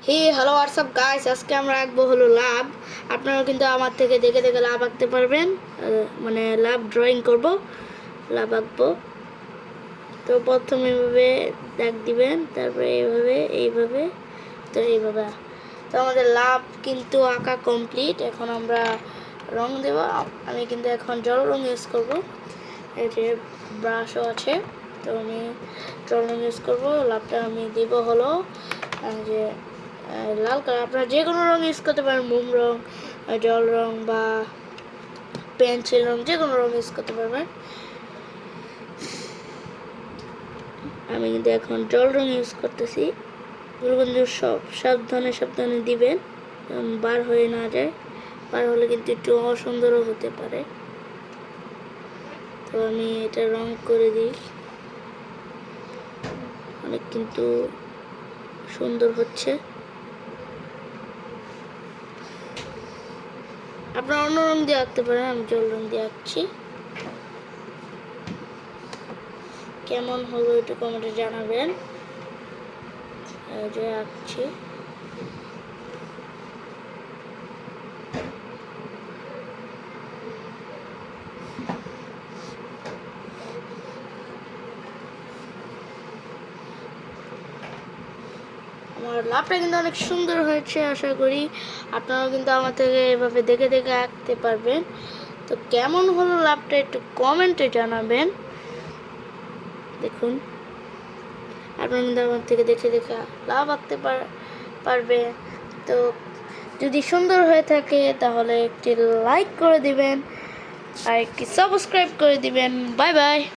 হে hello WhatsApp guys, আজকে আমরা আঁকবো হলো লাভ। আপনারা কিন্তু আমার থেকে দেখে দেখে লাভ আঁকতে পারবেন। মানে লাভ ড্রয়িং করব, লাভ আঁকবো। তো প্রথমে এইভাবে দাগ দিবেন, তারপরে এইভাবে এইভাবে, তো এইভাবে। তো আমাদের লাভ কিন্তু আঁকা কমপ্লিট। এখন আমরা রং দেব। আমি কিন্তু এখন জল রং ইউজ করব। এই যে ব্রাশও আছে, তো আমি জল রং ইউজ করবো। লাভটা আমি দিব হলো যে লাল কালার। আপনারা যে কোনো রং ইউজ করতে পারেন, মোম রং, জল রং বা পেন্সিল রং, যে কোনো রং ইউজ করতে পারবেন। আমি কিন্তু এখন জল রং ইউজ করতেছি। বন্ধু সব সাবধানে সাবধানে দিবেন, বার হয়ে না যায়। বার হলে কিন্তু একটু অসুন্দরও হতে পারে। তো আমি এটা রং করে দিই। অনেক কিন্তু সুন্দর হচ্ছে। আপনারা অন্য রং দিয়ে আঁকতে পারেন, আমি জল রং দিয়ে আঁকছি। কেমন হলো একটু কমেন্টে জানাবেন। যে আঁকছি, আমার লাভটা কিন্তু অনেক সুন্দর হয়েছে। আশা করি আপনারাও কিন্তু আমার থেকে এভাবে দেখে দেখে আঁকতে পারবেন। তো কেমন হলো লাভটা একটু কমেন্টে জানাবেন। দেখুন, আপনারা কিন্তু আমার থেকে দেখে দেখে লাভ আঁকতে পারবে। তো যদি সুন্দর হয়ে থাকে তাহলে একটি লাইক করে দিবেন আর একটি সাবস্ক্রাইব করে দিবেন। Bye bye.